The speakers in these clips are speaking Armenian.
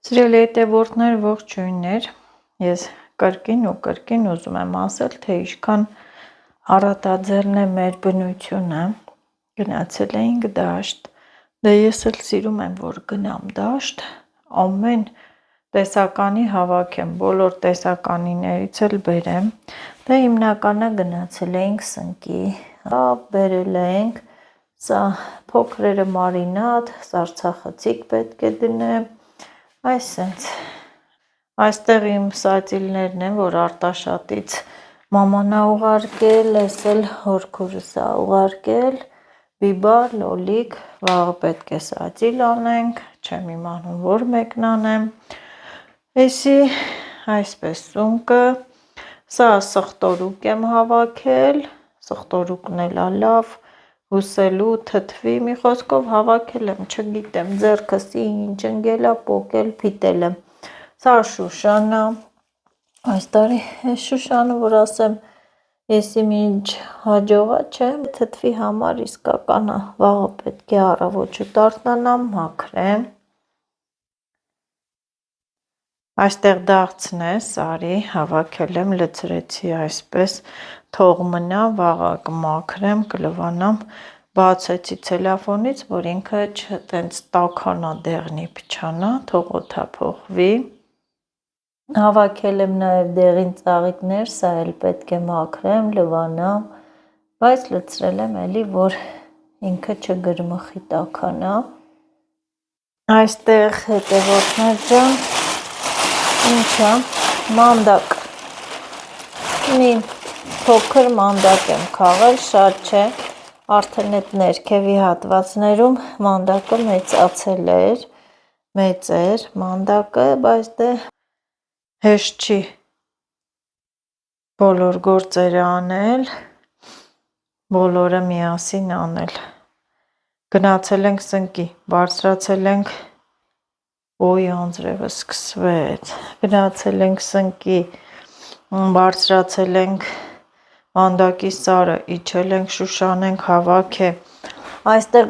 Սիրելի հետևորդներ, ողջույններ, ես կրկին ուզում եմ ասել, թե ինչքան առատաձեռն է մեր բնությունը, գնացել էինք դաշտ, դե ես էլ սիրում եմ, որ գնամ դաշտ, ամեն տեսականի հավաքեմ, բոլոր տեսականիներից էլ բերեմ, դե հիմնականը գնացել էինք սնկի, բերել ենք, սա փոքրերը մարինադ, սառցախցիկ պետք է դնեմ, այստեղ իմ սատիլներն են, որ Արտաշատից մաման ա ուղարկել, ես էլ հորքուրս ա ուղարկել, բիբար, լոլիկ, վաղը պետք է սատիլ անենք, չեմ իմանում, որ մեկն անեմ, էսի այսպես սունկը, սա սխտորուկ եմ հավաքել, սխտորուկն էլ ա լավ, հուսելու, թթվի, մի խոսքով հավաքել եմ, չգիտեմ, ձեռքս ինչ ընկել ա, պոկել, փիտել եմ, սա շուշանա, այս տարի այս շուշանը, որ ասեմ, եսի մինչ հաջողա չէ, թթվի համար իսկական ա, վաղը պետք է առավոտ շուտ մաքրեմ, այստեղ դաղցն է, սարի, հավաքել եմ, լցրեցի այսպես, թող մնա, վաղը կմաքրեմ, կլվանամ, բացեցի ցելոֆանից, որ ինքը տենց տաքանա դեղնի փչանա, թող օդափոխվի, հավաքել եմ նաև դեղին ծաղիկներ, սա էլ պետք է մաքրեմ, լվանամ, բայց լցրել եմ էլի, որ ինքը չգրմխի տաքանա, այստեղ հետևորդներ ջան, ինչա, մանդակ, մի փոքր մանդակ եմ քաղել, շատ չէ, արդեն այդ ներքևի հատվածներում մանդակը մեծացել էր, մեծ էր մանդակը, բայց դե հեշտ չի բոլոր գործերը անել, բոլորը միասին անել, գնացել ենք սնկի, բարձրացել ենք, ոյ անձրևը սկսվեց, գնացել ենք սնկի, բարձրացել ենք մանդակի սարը, իջել ենք շուշան ենք հավաքը, այստեղ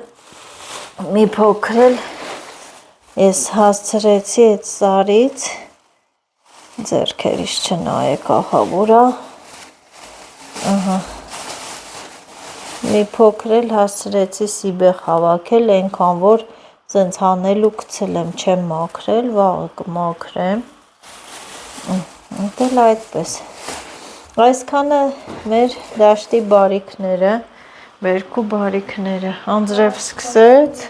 մի փոքր էլ ես հասցրեցի այդ սարից, ձեռքերիս չնայեք ահա որ ա, մի փոքր էլ հասցրեցի սիբեղ հավաքել, այնքան որ սենց հանել ու գցել եմ, չեմ մաքրել, վաղը կմաքրեմ, դել այդպես, այսքանը մեր դաշտի բարիքները, բերքու բարիքները, անձրև սկսեց,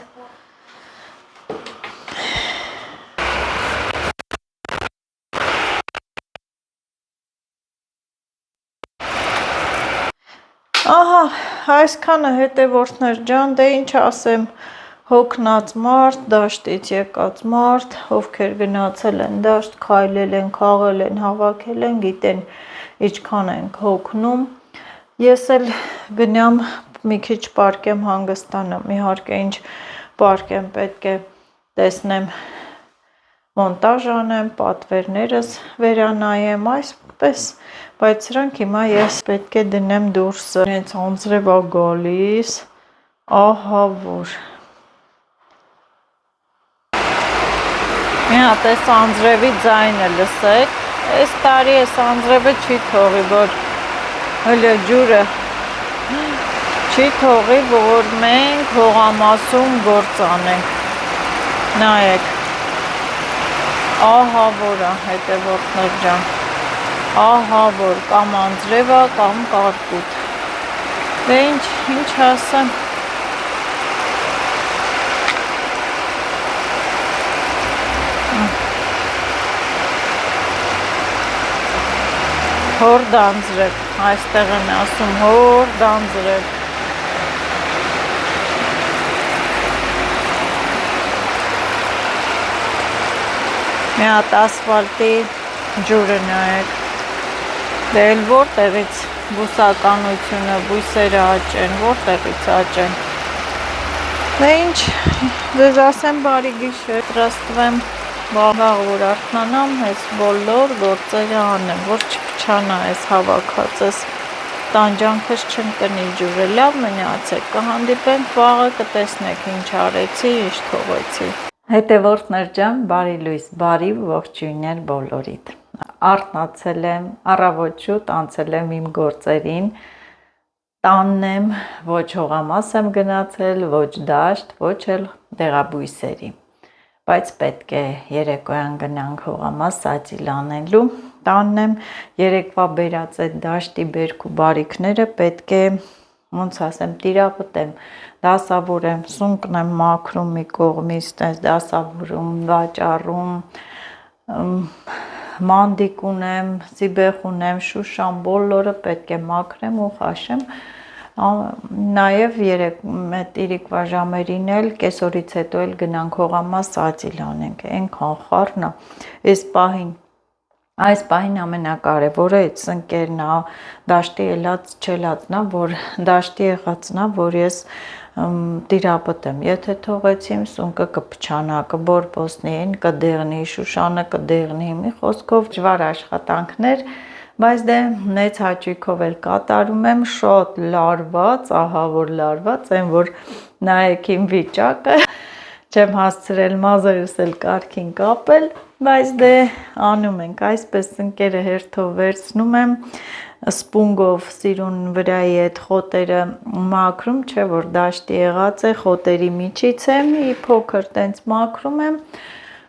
ահա, այսքանը հետևորդներ ջան, դե ինչ ասեմ, հոգնած մարդ, դաշտից եկած մարդ, ովքեր գնացել են դաշտ, քայլել են, խաղել են, հավաքել են, գիտեն ինչքան ենք հոգնում, ես էլ գնամ մի քիչ պարկեմ հանգստանամ, իհարկե ինչ պարկեմ պետք է տեսնեմ, մոնտաժ անեմ, պատվերներս վերանայեմ, այսպես, բայց սրանք հիմա ես պետք է դնեմ դուրսը, հենց անձրև ա գալիս, ահա որ, մի հատ այս անձրևի ձայնը լսեք, այս տարի այս անձրևը չի թողի, որ հլը ջուրը չի թողի, որ մենք հողամասում գործ անենք, նայեք, ահա որ ա հետևորդներ ջան, ահա որ կամ անձրև ա, կամ կարկուտ, դե ինչ ասեմ, հորդ անձրև, այստեղ եմ ասում հորդ անձրև, մի հատ ասվալտի ջուրը նայեք, դե էլ որտեղից բուսականությունը, բույսերը աճեն, որտեղից աճեն, դե ինչ, ձեզ ասեմ բարի գիշեր, պատրաստվեմ, վաղ որ արթնանամ, այս բոլոր գործերը անեմ, որ չփչանա այս հավաքածս տանջանքս չընկնի ջուրը, լավ մնացեք, կհանդիպենք վաղը, կտեսնեք ինչ արեցի, ինչ թողեցի։ Հետևորդներ ջան, բարի լույս, բարի ողջույններ բոլորիդ։ Արթնացել եմ, առավոտ շուտ անցել եմ իմ գործերին, տանն եմ, ոչ հողամաս եմ գնացել, ոչ դաշտ, ոչ էլ դեղաբույսերի, բայց պետք է երեկոյան գնանք հողամաս սածիլ անելու, տանն եմ, երեկվա բերած այդ դաշտի բերք ու բարիքները պետք է, ոնց ասեմ, տիրապտեմ, դասավորեմ, սունկն եմ մաքրում մի կողմից, դասավորում, վաճառում, մանդիկ ունեմ, ծիբեղ ունեմ, շուշան, բոլորը պետք է մաքրեմ ու խաշեմ, նաև տիրիկվա ժամերին էլ կեսօրից հետո էլ գնանք հողամաս սածիլ անենք, այնքան խառն է, այս պահին ամենակարևորը այդ սնկերն է, դաշտի ելած չելածն է, որ դաշտի եղածն է, որ ես տիրապտեմ, եթե թողեցիմ սունկը կփչանա, կբորբոսնի, կդեղնի, շուշանը կդեղնի, մի խոսքով դժվար աշխատանքներ, բայց դե մեծ հաճույքով էլ կատարում եմ, շատ լարված, ահա որ լարված եմ, որ նայեք իմ վիճակը, չեմ հասցրել մազերս էլ կարգին կապել, բայց դե անում ենք, այսպես սնկերը հերթով վերցնում եմ, սպունգով սիրուն վրայի այդ խոտերը մաքրում, չէ որ դաշտի եղած է, խոտերի միջից է, մի փոքր տենց մաքրում եմ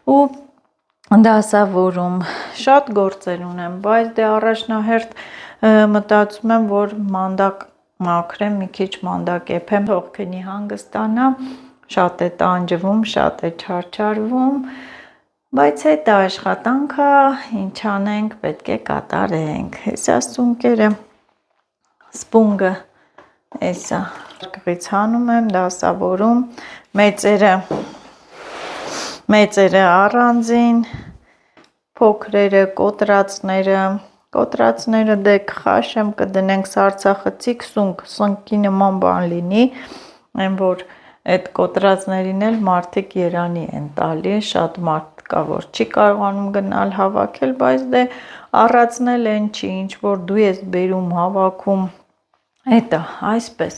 ու դասավորում, շատ գործեր ունեմ, բայց դե առաջնահերթ մտածում եմ, որ մանդակ մաքրեմ, մի քիչ մանդակ եփեմ, թող քնի հանգստանա, շատ է տանջվում, շատ է չարչարվում, բայց այդ աշխատանքը ինչ անենք, պետք է կատարենք, հեսա սունկերը, սպունգը, հեսա, կղից հանում եմ, դասավորում, մեծերը առանձին, փոքրերը, կոտրածները դե կխաշեմ, կդնենք սարցախցիկ սունկ, սնկի նման բան լինի, այն որ այդ կոտրածներին էլ մարդիկ երանի են տալի, շատ մարդ կա, որ չի կարողանում գնալ հավաքել, բայց դե առածնել են չի, ինչ որ դու ես բերում, հավաքում, հետը, այսպես,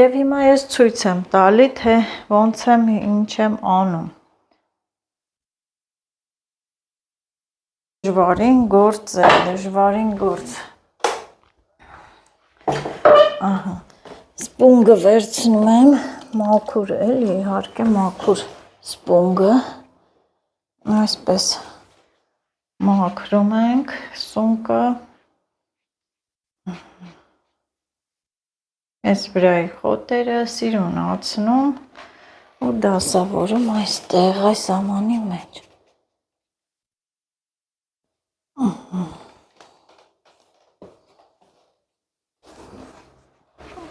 և հիմա ես ցույց եմ տալի, թե ոնց եմ, ինչ եմ անում, դժվարին գործ է, դժվարին գործ, ահա, սպունգը վերցնում եմ, մաքուր էլի, իհարկե մաքուր սպունգը, այսպես մաքրում ենք սունկը, այս վրայի խոտերը սիրունացնում ու դասավորում այստեղ, այս ամանի մեջ,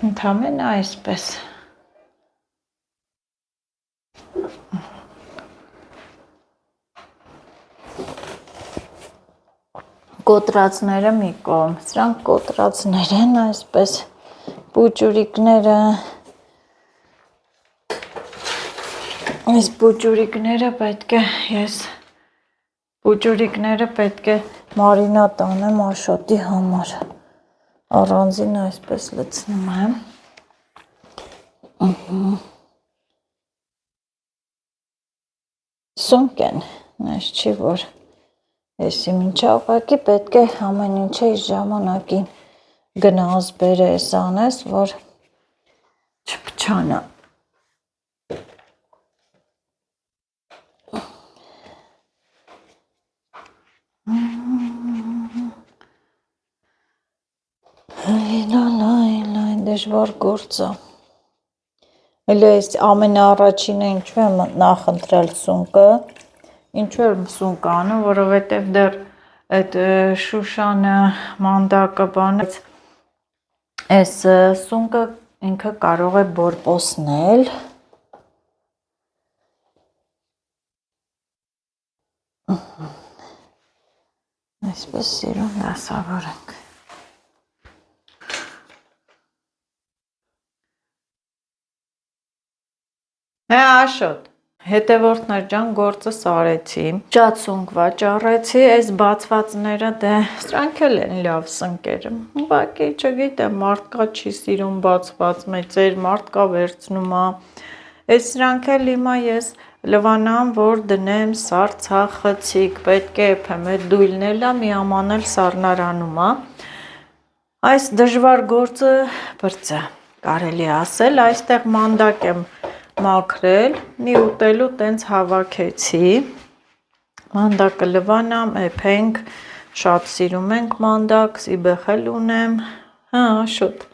ընդամենը այսպես, կոտրածները մի կողմ, սրանք կոտրածներ են, այսպես, պուճուրիկները, այս պուճուրիկները պետք է մարինատ անեմ աշոտի համար, առանձին այսպես լցնում եմ, սունկ են, այս չի որ, եսի մինչա ուղղակի պետք է ամեն ինչը իր ժամանակին գնաս բերես անես, որ չփչանա, դժվար գործ է, էլ այս ամենաառաջինը ինչու եմ նախընտրել սունկը, ինչու եմ սունկ անում, որովհետև դեռ այդ շուշանը, մանդակը բանը, այս սունկը ինքը կարող է բորբոսնել, այսպես սիրուն դասավորենք, Աշոտ, հետևորդներ ջան, գործը սարեցի, ճացունք վաճառեցի, այս բացվածները դե սրանք էլ են լավ սնկերը։ Ուղղակի չգիտեմ, մարդկա չի սիրում բացված, մեծեր մարդկա վերցնում է։ Այս սրանք էլ հիմա ես լվանամ, որ դնեմ սարցախցիկ, պետք է եփեմ, այդ դույլն էլ մի ամանել սառնարանում է։ Այս դժվար գործը բրծա, կարելի ասել, այստեղ մանդակ եմ մաքրել, մի ուտելու տենց հավաքեցի, մանդակը լվանամ, էփենք, շատ սիրում ենք մանդակ, սիբեխել ունեմ, շուտ,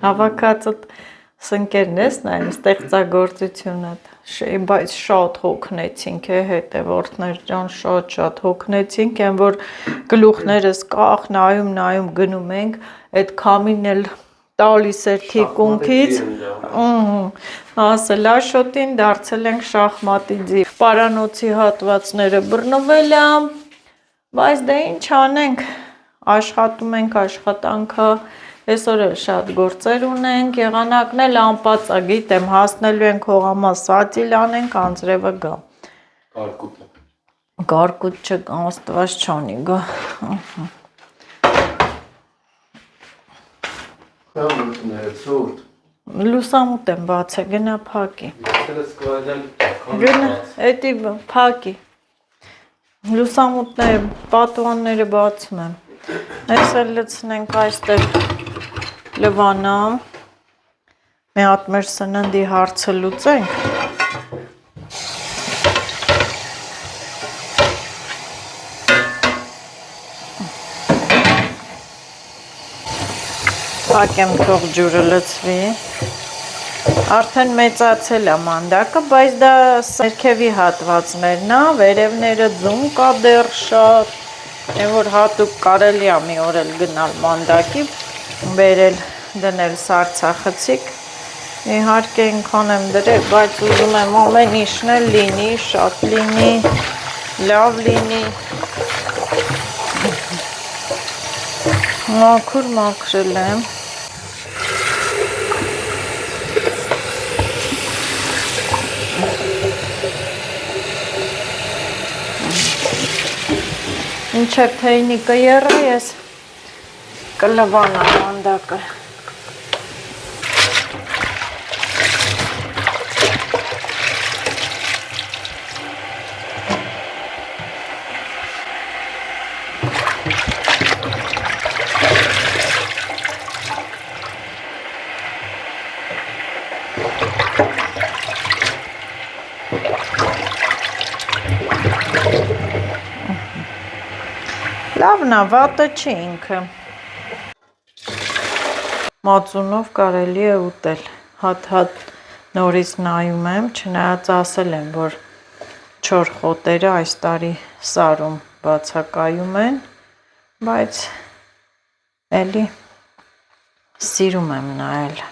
հավաքածդ սնկերն ես նայում, ստեղծագործությունդ, բայց շատ հոգնեցինք հետևորդներ ջան, շատ հոգնեցինք, են որ գլուխներս կախ, նայում գնում ենք, այդ քամին էլ տալիս էր թիկունքից, ասել աշոտին դարձել ենք շախմատի ձիվ, պարանոցի հատվածները բռնվել եմ, բայց դե ինչ անենք, աշխատում ենք աշխատանքը, այսօր էլ շատ գործեր ունենք, եղանակն էլ անպածա, գիտեմ, հասնելու ենք հողամաս սատիլ անենք, անձրևը գա։ Գարկուտ չկա, աստված չանի գա։ Լուսամուտ եմ բացե, գնա փակի։ Գնա, էդի փակի։ Լուսամուտները, պատուանները բացում եմ։ Այս էլ լցնենք այստեղ լվանամ, մի հատ մեր սննդի հարցը լուծենք։ Փակեմ թող ջուրը լցվի։ Արդեն մեծացել է մանդակը, բայց դա ներքևի հատվածներն է, վերևները ձուն կա դեռ շատ, այն որ հատուկ կարելի է մի օր էլ գնալ մանդակի, բերել դնել սարցախցիկ, իհարկե ինքան եմ դրել, բայց ուզում եմ ամեն ինչն էլ լինի, շատ լինի, լավ լինի, մաքուր մաքրել եմ, ինչև թեյնի կերա ես կլվանամ մանդակը։ Լավն է, վատը չի ինքը։ Մածունով կարելի է ուտել, հատ նորից նայում եմ, չնայած ասել եմ, որ չոր խոտերը այս տարի սարում բացակայում են, բայց էլի սիրում եմ նայել։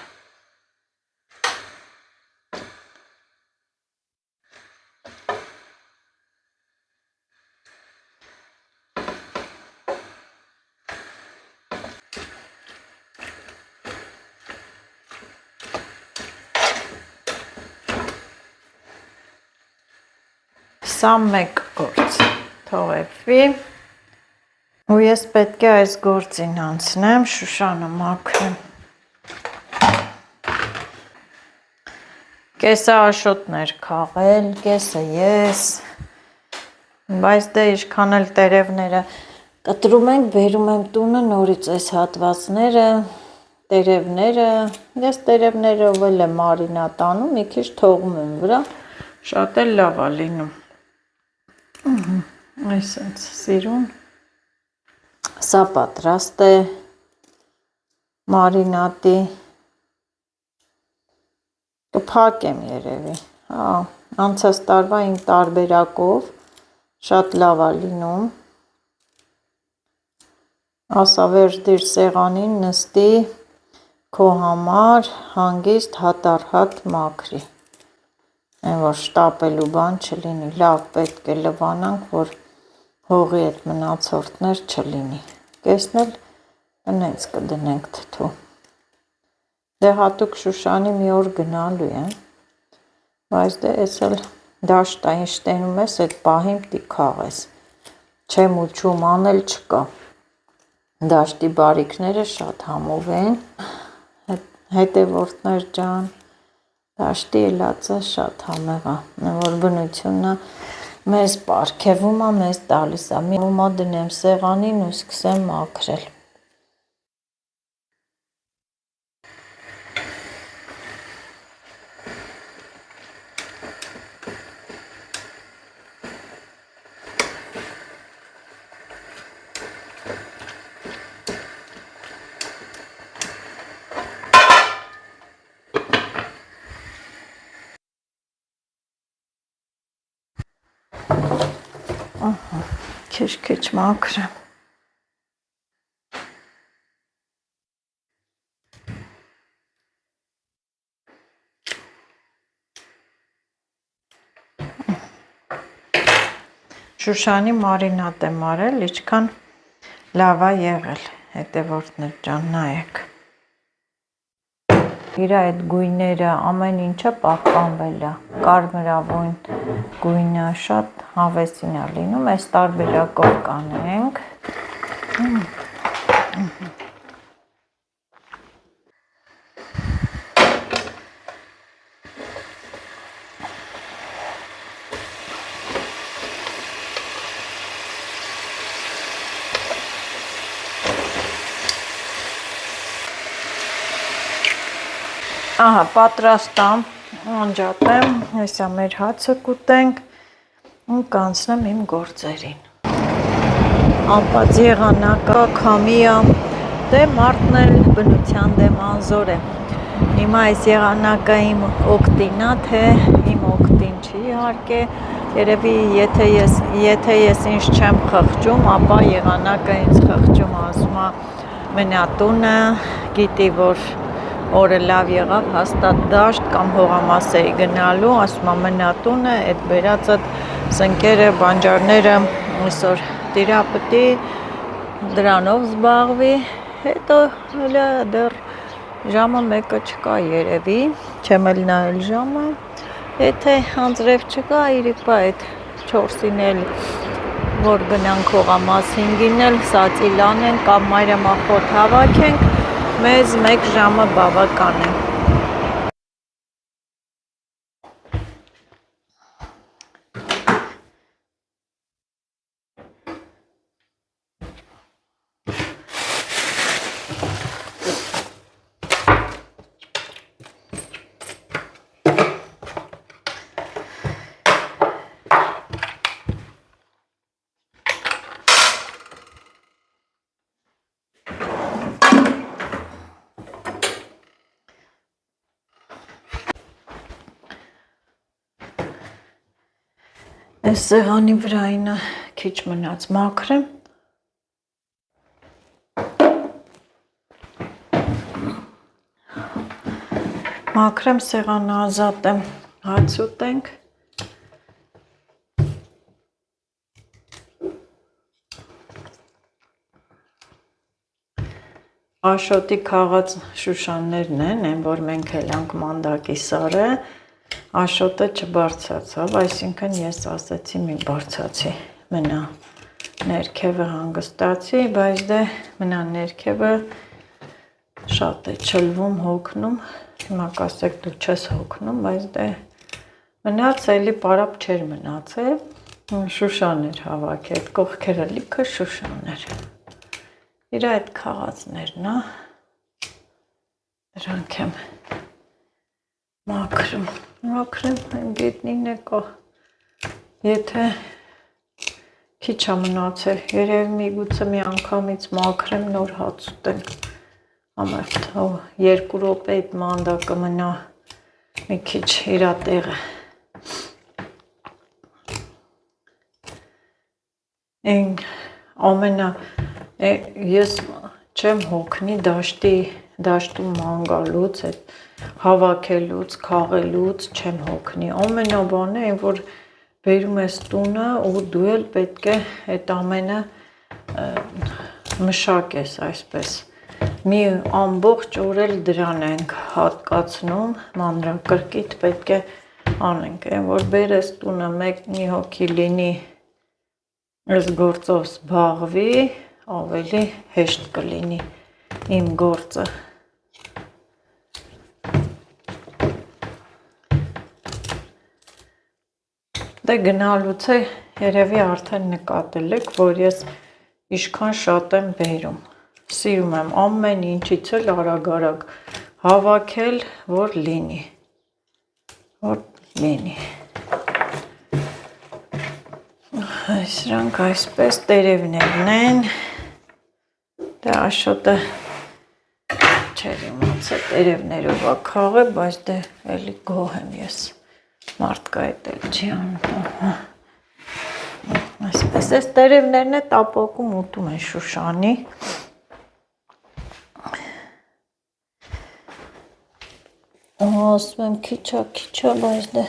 Սա մեկ գործ, թողեվի, ու ես պետք է այս գործին անցնեմ, Շուշանը մաքրեմ։ Կեսը աշոտներ քաղել, կեսը ես, բայց դե ինչքան էլ տերևները կտրում ենք, բերում եմ տունը նորից այս հատվածները, տերևները, ես տերևները ով էլ եմ մարինատ անում, մի քիչ թողում եմ վրա, շատ էլ լավ է լինում։ Այսենց սիրուն, սա պատրաստ է մարինատի, կփակեմ երևի, անցած տարվա իմ տարբերակով, շատ լավ է լինում, ասա վերջդիր սեղանին նստի, քո համար հանգիստ հատ առ հատ մաքրի, այն որ շտապելու բան չլինի, լավ պետք է լվանանք, որ հողի այդ մնացորդներ չլինի, կեսն էլ նենց կդնենք թթու, դե հատուկ Շուշանի մի օր գնալու է, բայց դե ես էլ դաշտային շտենում ես, այդ պահին պիտի քաղես, չեմ ու չում անել չկա, դաշտի բարիքները շատ համով են, հետևորդներ ջան, դաշտի ելածը շատ համեղ է, որ բնությունը մեզ պարգևում է, մեզ տալիս է, մի ումա դնեմ սեղանին ու սկսեմ մաքրել։ Քիչ մաքրեմ։ Շուշանի մարինատ եմ արել, ինչքան լավ է եղել, հետևորդներ ջան, նայեք։ Իր այդ գույները, ամեն ինչը պահպանվել է, կարմրավուն գույնը շատ հավեսին է լինում, այս տարբերակով կանենք։ Ահա, պատրաստ եմ, անջատեմ, հեսա մեր հացը կուտենք ու կանցնեմ իմ գործերին։ Անպած եղանակա քամիա, դե մարդն էլ բնության դեմ անզոր է։ Հիմա այս եղանակը իմ օգտին է, թե իմ օգտին չի իհարկե, երևի եթե ես ինձ չեմ խղճում, ապա եղանակը ինձ խղճում, ասում է մենատունը, գիտի որ օրը լավ եղավ, հաստատ դաշտ կամ հողամաս էի գնալու, ասում եմ մնատունը, այդ բերածդ սնկերը, բանջարները այսօր տիրապտի, դրանով զբաղվի, հետո դեռ ժամը մեկը չկա երևի, չեմ էլ նայել ժամը, եթե անձրև չկա, իրիպա այդ 4-ին էլ որ գնանք հողամաս 5-ին էլ սածիլ անենք կամ մայրամախոտ հավաքենք, մեզ 1 ժամը բավական է։ Այս սեղանի վրայինը քիչ մնաց մաքրեմ։ Մաքրեմ սեղանը ազատեմ, հաց ուտենք։ Աշոտի քաղած շուշաններն են, որ մենք հելանք մանդակի սարը, աշոտը չբարձացավ, այսինքն ես ասեցի մի բարձացի, մնա ներքևը հանգստացի, բայց դե մնա ներքևը շատ է չլվում, հոգնում, հիմա կասեք դու չես հոգնում, բայց դե մնաց, էլի պարապ չեր մնացել, շուշաներ հավաքի, այդ կողքերը լիքը շուշաներ, իր այդ քաղածներն, դրանք եմ մաքրեմ, գետնին է կա, եթե քիչ է մնացել, երևի միգուցե մի անգամից մաքրեմ, նոր հաց ուտենք, ամերթ, 2 րոպե այդ մանդակը մնա մի քիչ իրա տեղը, ես չեմ հոգնի դաշտում ման գալուց, հավաքելուց, քաղելուց չեմ հոգնի, ամենաբանը այն որ բերում ես տունը ու դու էլ պետք է այդ ամենը մշակես այսպես, մի ամբողջ օր էլ դրան ենք հատկացնում, մանրակրկիտ պետք է անենք, այն որ բերես տունը մի հոգի լինի այս գործով զբաղվի, ավելի հեշտ կլինի իմ գործը։ Դե գնալուց է երևի արդեն նկատել եք, որ ես ինչքան շատ եմ բերում։ Սիրում եմ ամեն ինչից էլ արագ-արագ հավաքել, որ լինի։ Սրանք այսպես տերևներն են։ Դե Աշոտը չէր իմացել տերևներով ա քաղել, բայց դե էլի գոհ եմ ես։ Մարդկա հետ էլ չի անում։ Այսպես այս տերևներն է տապակում ուտում են Շուշանի։ Ասում եմ քիչա, բայց դե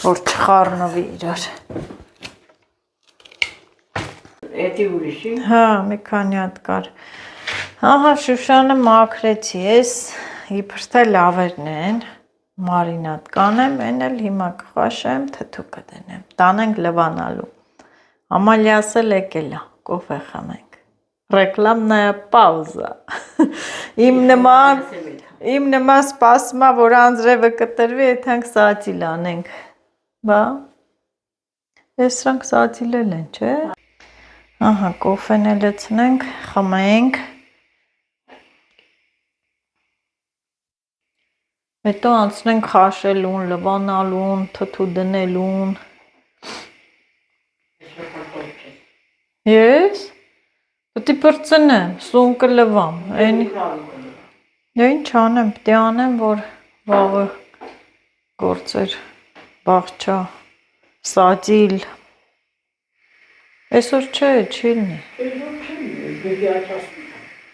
որ չխառնվի իրար։ Էդի ուրիշի։ Հա, մի քանի հատ կար։ Ահա Շուշանը մաքրեցի, ես իբր թե լավերն են, մարինատ կանեմ, այն էլ հիմա կխաշեմ, թթու կդնեմ, տանենք լվանալու։ Ամալիաս էլ եկել է, կոֆե խմենք։ Ռեկլամնայա պաուզա։ Իմ նման սպասում է, որ անձրևը կտրվի, եթանք սատիլ անենք։ Բա, ես սրանք սատիլել են, չէ։ Ահա, կոֆեն էլ լցնենք, խմենք։ Հետո անցնենք խաշելուն, լվանալուն, թթու դնելուն։ Ես? Պետք է պրծնեմ, սուն կլվամ։ Դե ինչ անեմ, պետք է անեմ, որ վաղը գործեր, բաղչա, սատիլ։ Այսօր չէ, չի լինի։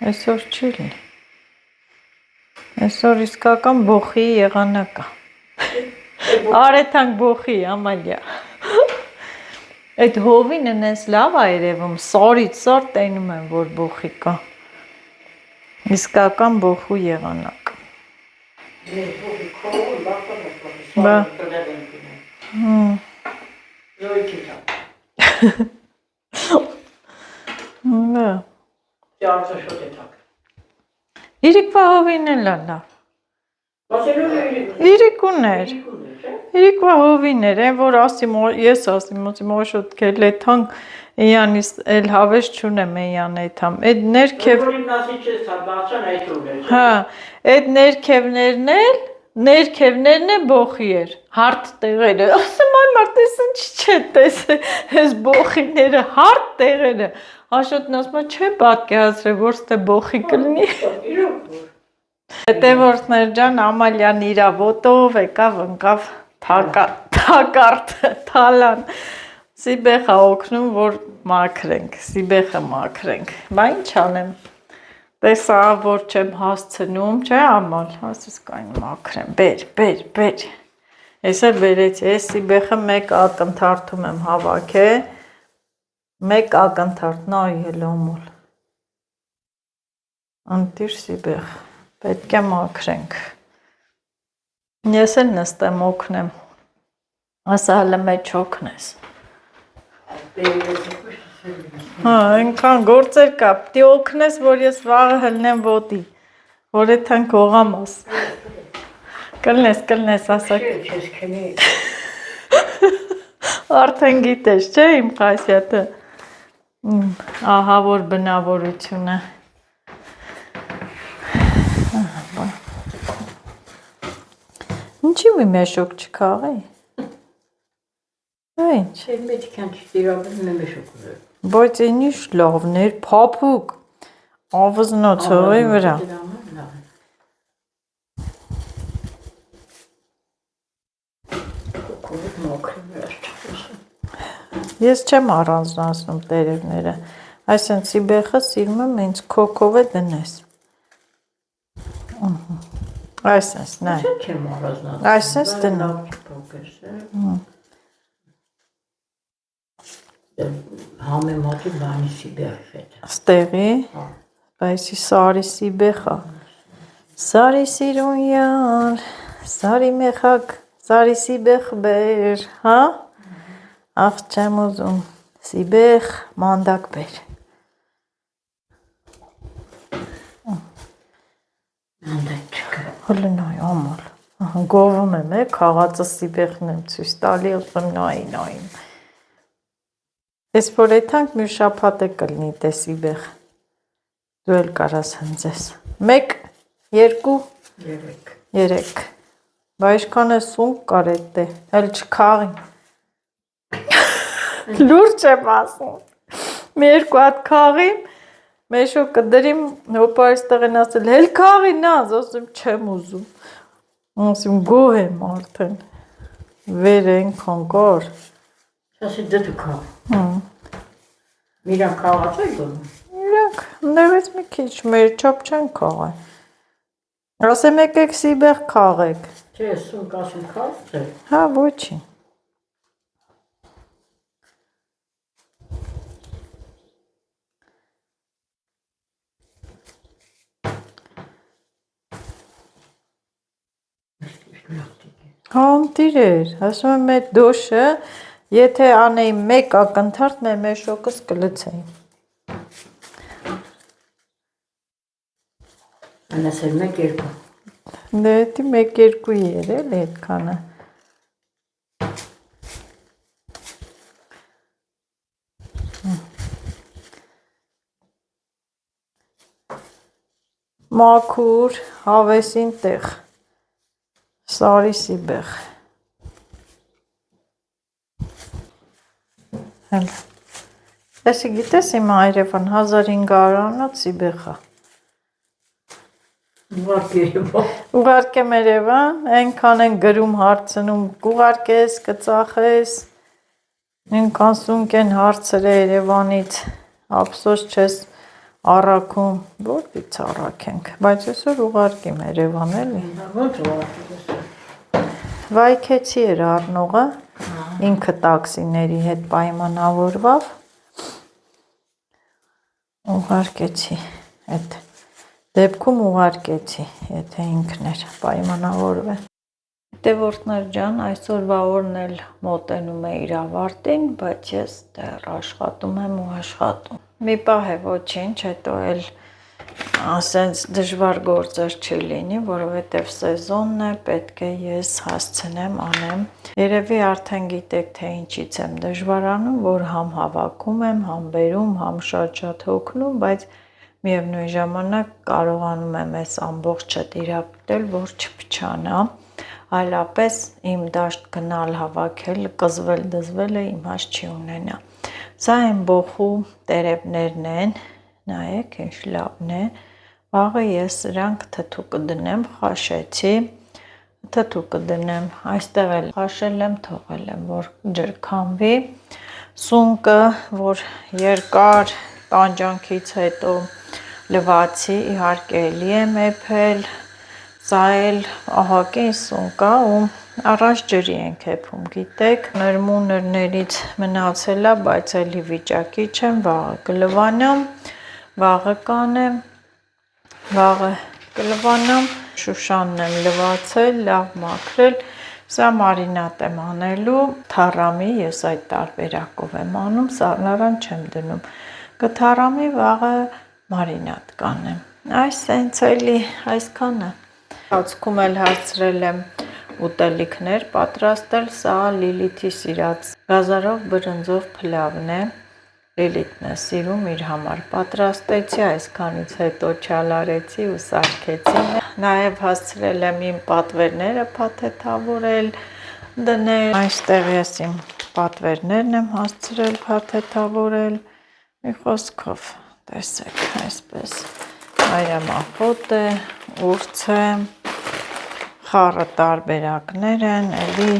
Այսօր չի լինի։ Այսօր իսկական բոխի եղանակ է։ Արեթանք բոխի, Ամալիա։ Այդ հովինը նես լավ է երևում, սորից սոր տենում եմ, որ բոխի կա։ Իսկական բոխու եղանակ։ Բա։ Բա։ Իրիկվա հովին էլ է լավ։ Իրիկ ուներ։ Իրիկվա հովին էր, այն որ ես ասիմ, մոշոտ կել էթանք Եյանիս էլ հավես չունեմ Եյան էթամ, այդ ներքևներն է բոխի էր, հարդ տեղերը, ասեմ այ մարդ ես ինչ չէ տեսել, ես բոխիները, հարդ տեղերը, Աշոտն ասում է չէ պատկերացրել, որ ստե բոխի կլինի։ Հետևորդներ ջան, Ամալյան իրա ոտով եկավ ընկավ թակարդ, թալան, Սիբեխա օգնում, որ մաքրենք, Սիբեխը մաքրենք, բա ինչ անեմ, տեսա, որ չեմ հասցնում, չէ Ամալ, ասես կային մաքրեմ, բեր, ես էլ բերեցի, ես Սիբեխը մեկ ակնթարթում եմ հավաք է, մեկ ակնթարթ, նայ ելոմոլ, ընտիր Սիբեխ, պետք է մաքրենք, ես էլ նստեմ օգնեմ, ասա հլը մեջ օգնես, այնքան գործեր կա, պտի օգնես, որ ես վաղը հլնեմ ոտի, որ եթան կողամաս, կլնես, ասակ, արդեն գիտես, չէ իմ խասյատը, ահա որ բնավորությունը, ինչի մի մեշոկ չքաղի, Ինչ։ Բայց ինիշ լավներ, փափուկ, ավզնոց հողի վրա։ Ես չեմ առանձնացնում տերևները, այսինքն Սիբեխը սիրում եմ ինձ քոքով է դնես։ Այսպես, նայ։ Չէ՞ չեմ առանձնացնում։ Այսպես դնա։ Փոքրս է։ Համեմատի բանի սիբերխ է։ Ստեղի։ Բայց սարի սիբեխա։ Սարի սիրունյար, սարի մեխակ, սարի սիբեխ բեր, հա։ Աղ չեմ ուզում, սիբեխ մանդակ բեր։ Մանդակ չկա։ Հլը նայ, ամալ։ Գովում եմ, քաղածը սիբեխն եմ ցույց տալի, նայ։ Ես որ եթանք մի շաբաթ է կլնի տե սիբեխ։ Դու էլ կարաս հնձես։ 1, 2, 3։ Բա ինչքան է սունկ կար էդ է, էլ չքաղին։ Լուրջ եմ ասում։ Մի 2 հատ քաղիմ, մեշո կդրիմ, հոպա այստեղ են ասել, հել քաղի նազ, ասում չեմ ուզում։ Ասում գոհ եմ արդեն։ Վեր ենքան կար։ Ասի դու քաղ։ Միրա քաղած է գնում։ Իրանք ներվեց մի քիչ, մեր չափ չեն քաղай։ Ասեմ եկեք սիբեղ քաղեք։ Չէ, սունկ ասում քաղց է։ Հա, ոչինչ։ Հա, ընտիր էր, ասում եմ այդ դոշը, եթե անեի 1 ակնթարթ մեր մեշոկս կլցեին։ Անասել 1-2։ Դե էդի 1-2 երել է այդքանը։ Մաքուր, հավեսին տեղ, սարի սիբեղ։ Եսի գիտես իմ այրևան 1500-անոց սիբեղա։ Ուղարկե Երևան, այնքան են գրում հարցնում, կուղարկես, կծախես, այնքան սունկ են հարցրել Երևանից, ափսոս չես առաքում, որպից առաքենք, բայց այսօր ուղարկեմ Երևան էլի։ Ոնց ուղարկես։ Վայքեցի էր առնողը, ինքը տաքսիների հետ պայմանավորվավ, ուղարկեցի, այդ դեպքում ուղարկեցի, եթե ինքն էր պայմանավորվել։ Տևորդներ ջան, այսօրվա օրն էլ մոտենում է իր ավարտին, բայց ես դեռ աշխատում եմ ու աշխատում։ Մի պահ է ոչինչ, հետո էլ ասենց դժվար գործեր չի լինի, որովհետև սեզոնն է, պետք է ես հասցնեմ անեմ։ Երևի արդեն գիտեք, թե ինչից եմ դժվարանում, որ համ հավաքում եմ, համ բերում, համ շատ հոգնում, բայց միևնույն ժամանակ կարողանում եմ այս ամբողջը տիրապետել, որ չփչանա, այլապես իմ դաշտ գնալ հավաքել, կզվել դզվելը իմաստ չի ունենա։ Սա այն բոխու տերևներն են, նայեք ինչ լավն է, վաղը ես սրանք թթու կդնեմ, խաշեցի, թթու կդնեմ, այստեղ էլ խաշել եմ, թողել եմ, որ ջրքամվի, սունկը, որ երկար տանջանքից հետո լվացի, իհարկե էլի եմ էփել, սա էլ ահագին սունկ է ու առանց ջրի ենք էփում, գիտեք, նրմուներներից մնացել է, բայց էլի վիճակի չեմ, վաղը կլվանամ, վաղը կանեմ, վաղը կլվանամ, շուշանն եմ լվացել, լավ մաքրել, սա մարինատ եմ անելու, թառամի, ես այդ տարբերակով եմ անում, սառնարան չեմ դնում, կթառամի, վաղը մարինատ կանեմ, այս հենց էլի այսքանը, հացքում էլ հասցրել եմ ուտելիքներ պատրաստել, սա Լիլիթի սիրած գազարով բրնձով փլավն է, Լիլիթն է սիրում, իր համար պատրաստեցի, այսքանից հետո չալարեցի ու սարքեցի, նաև հասցրել եմ իմ պատվերները փաթեթավորել, դնել, այստեղ ես իմ պատվերներն եմ հասցրել փաթեթավորել, մի խոսքով, տեսեք, այսպես, այրամախոտ է, ուրց է, խառը տարբերակներ են, էլի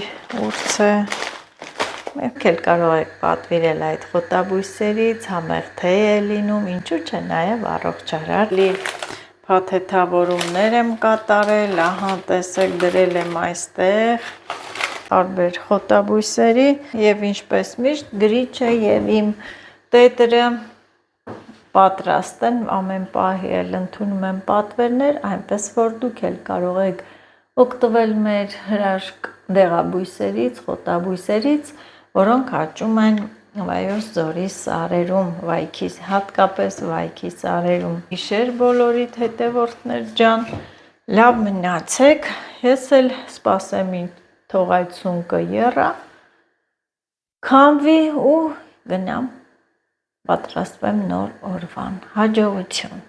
ուրց է, մեկ էլ կարող եք պատվիրել այդ խոտաբույսերից, համեղ թե է լինում, ինչու՞ չէ նաև առողջարար, էլի փաթեթավորումներ եմ կատարել, ահա տեսեք դրել եմ այստեղ տարբեր խոտաբույսերի եւ ինչպես միշտ գրիչը եւ իմ տետրը պատրաստ են, ամեն պահի էլ ընդունում եմ պատվերներ, այնպես որ դուք էլ կարող եք օգտվել մեր հրաշք դեղաբույսերից, խոտաբույսերից, որոնք աճում են Վայոց ձորի սարերում, հատկապես վայքի սարերում։ Գիշեր բոլորիդ հետևորդներ ջան, լավ մնացեք, ես էլ սպասեմ թող այդ սունկը եռա, քամվի ու գնամ պատրաստվեմ նոր օրվան։ Հաջողություն։